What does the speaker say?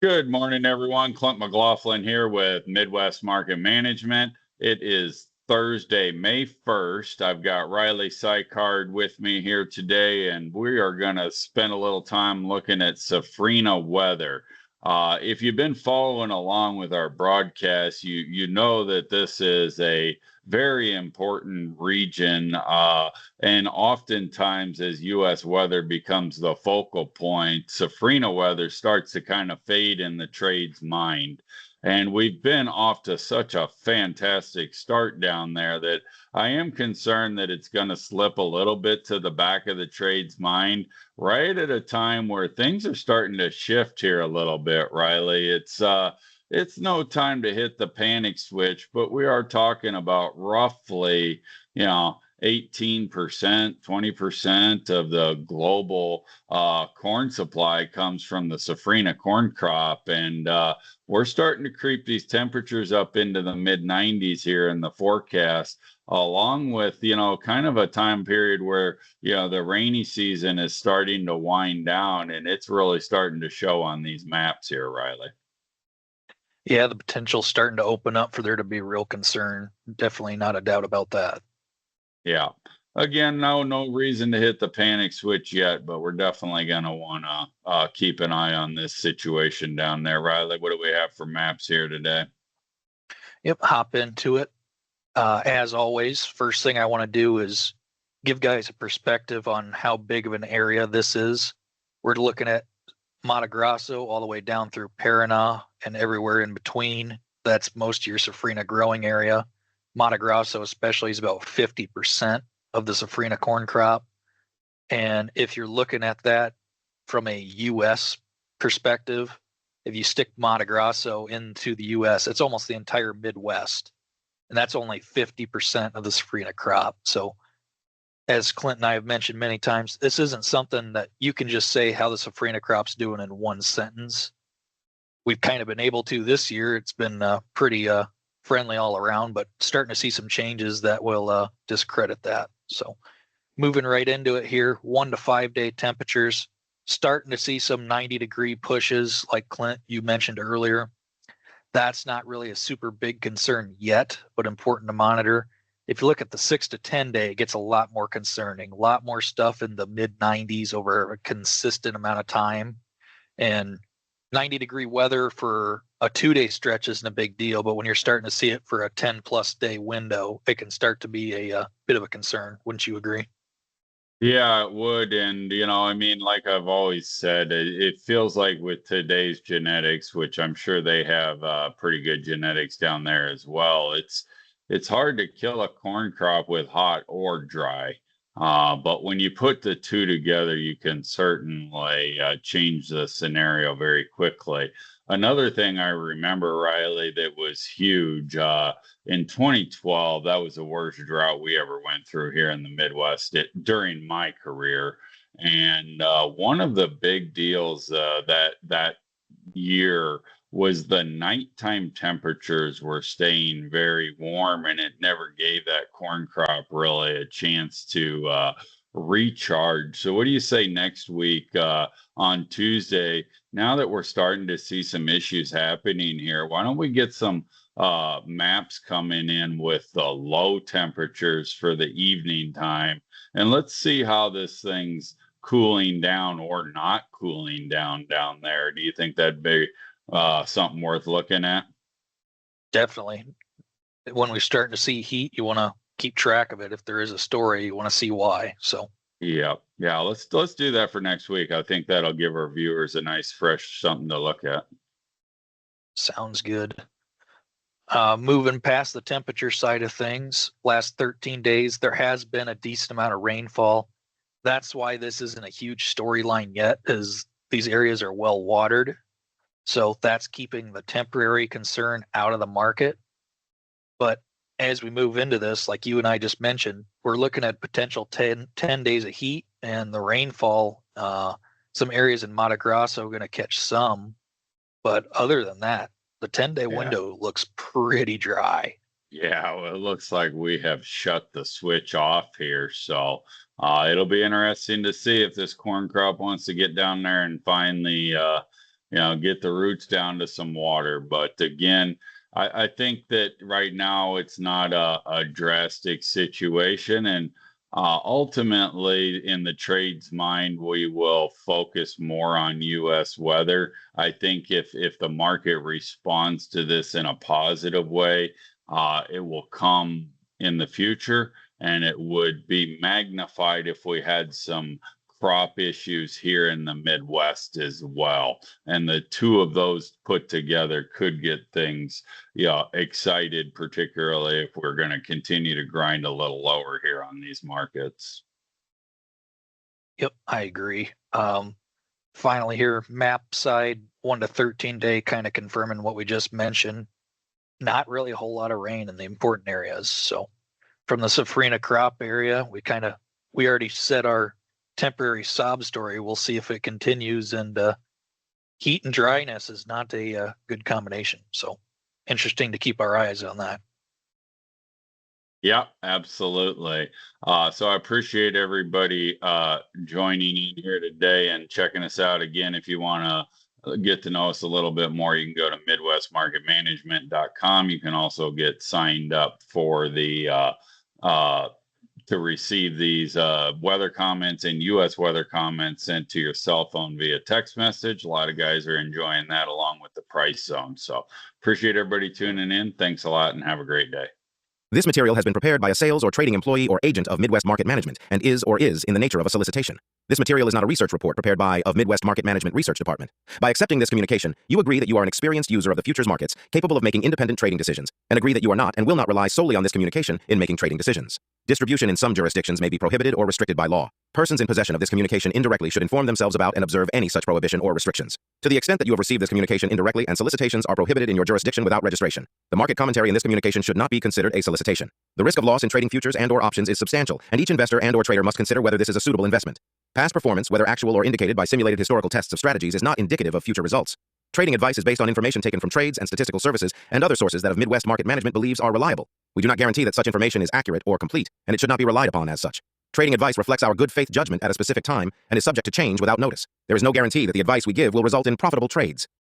Good morning, everyone. Clint McLaughlin here with Midwest Market Management. It is Thursday, May 1st. I've got Riley Sykard with me here today, and we are going to spend a little time looking at Safrinha weather. If you've been following along with our broadcast, you know that this is a very important region. And oftentimes, as U.S. weather becomes the focal point, Safrinha weather starts to kind of fade in the trade's mind. And we've been off to such a fantastic start down there that I am concerned that it's going to slip a little bit to the back of the trade's mind right at a time where things are starting to shift here a little bit, Riley. It's no time to hit the panic switch, but we are talking about roughly, 18%, 20% of the global corn supply comes from the Safrinha corn crop. And we're starting to creep these temperatures up into the mid 90s here in the forecast, along with, kind of a time period where, the rainy season is starting to wind down, and it's really starting to show on these maps here, Riley. Yeah, the potential's starting to open up for there to be real concern. Definitely not a doubt about that. Yeah. Again, no reason to hit the panic switch yet, but we're definitely going to want to keep an eye on this situation down there. Riley, what do we have for maps here today? Yep, hop into it. As always, first thing I want to do is give guys a perspective on how big of an area this is. We're looking at Mato Grosso all the way down through Paraná and everywhere in between. That's most of your Safrinha growing area. Mato Grosso especially is about 50% of the Safrinha corn crop. And if you're looking at that from a U.S. perspective, if you stick Mato Grosso into the U.S., it's almost the entire Midwest. And that's only 50% of the Safrinha crop. So as Clint and I have mentioned many times, this isn't something that you can just say how the Safrinha crop's doing in one sentence. We've kind of been able to this year. It's been pretty friendly all around, but starting to see some changes that will discredit that. So moving right into it here, 1 to 5 day temperatures, starting to see some 90-degree pushes like Clint, you mentioned earlier. That's not really a super big concern yet, but important to monitor. If you look at the 6 to 10 day, it gets a lot more concerning, a lot more stuff in the mid 90s over a consistent amount of time. And 90-degree weather for a 2 day stretch isn't a big deal, but when you're starting to see it for a 10+ day window, it can start to be a bit of a concern. Wouldn't you agree? Yeah, it would. And, like I've always said, it feels like with today's genetics, which I'm sure they have pretty good genetics down there as well, it's hard to kill a corn crop with hot or dry. But when you put the two together, you can certainly change the scenario very quickly. Another thing I remember, Riley, that was huge in 2012, that was the worst drought we ever went through here in the Midwest during my career. And one of the big deals that year was the nighttime temperatures were staying very warm, and it never gave that corn crop really a chance to recharge. So, what do you say next week on Tuesday? Now that we're starting to see some issues happening here, why don't we get some maps coming in with the low temperatures for the evening time, and let's see how this thing's cooling down or not cooling down there. Do you think that'd be something worth looking at? Definitely. When we're starting to see heat, you want to keep track of it. If there is a story, you want to see why. So Yeah, let's do that for next week. I think that'll give our viewers a nice fresh something to look at. sounds good. Moving past the temperature side of things, last 13 days, there has been a decent amount of rainfall. That's why this isn't a huge storyline yet, as these areas are well watered. So that's keeping the temporary concern out of the market. But as we move into this, like you and I just mentioned, we're looking at potential 10 days of heat and the rainfall. Some areas in Mato Grosso are going to catch some. But other than that, the 10-day window looks pretty dry. Yeah, well, it looks like we have shut the switch off here. So it'll be interesting to see if this corn crop wants to get down there and find the get the roots down to some water. But again, I think that right now it's not a drastic situation. And ultimately, in the trade's mind, we will focus more on U.S. weather. I think if the market responds to this in a positive way, it will come in the future, and it would be magnified if we had some crop issues here in the Midwest as well. And the two of those put together could get things, excited, particularly if we're going to continue to grind a little lower here on these markets. Yep, I agree. Finally here, map side, 1 to 13 day, kind of confirming what we just mentioned. Not really a whole lot of rain in the important areas. So from the Safrinha crop area, we already said our temporary sob story. We'll see if it continues, and heat and dryness is not a good combination. So interesting to keep our eyes on that. Yeah, absolutely. So I appreciate everybody joining in here today and checking us out. Again, if you want to get to know us a little bit more, you can go to midwestmarketmanagement.com. You can also get signed up for the to receive these weather comments and U.S. weather comments sent to your cell phone via text message. A lot of guys are enjoying that along with the price zone. So appreciate everybody tuning in. Thanks a lot and have a great day. This material has been prepared by a sales or trading employee or agent of Midwest Market Management and is in the nature of a solicitation. This material is not a research report prepared by of Midwest Market Management Research Department. By accepting this communication, you agree that you are an experienced user of the futures markets, capable of making independent trading decisions, and agree that you are not and will not rely solely on this communication in making trading decisions. Distribution in some jurisdictions may be prohibited or restricted by law. Persons in possession of this communication indirectly should inform themselves about and observe any such prohibition or restrictions. To the extent that you have received this communication indirectly and solicitations are prohibited in your jurisdiction without registration, the market commentary in this communication should not be considered a solicitation. The risk of loss in trading futures and/or options is substantial, and each investor and/or trader must consider whether this is a suitable investment. Past performance, whether actual or indicated by simulated historical tests of strategies, is not indicative of future results. Trading advice is based on information taken from trades and statistical services and other sources that of Midwest Market Management believes are reliable. We do not guarantee that such information is accurate or complete, and it should not be relied upon as such. Trading advice reflects our good faith judgment at a specific time and is subject to change without notice. There is no guarantee that the advice we give will result in profitable trades.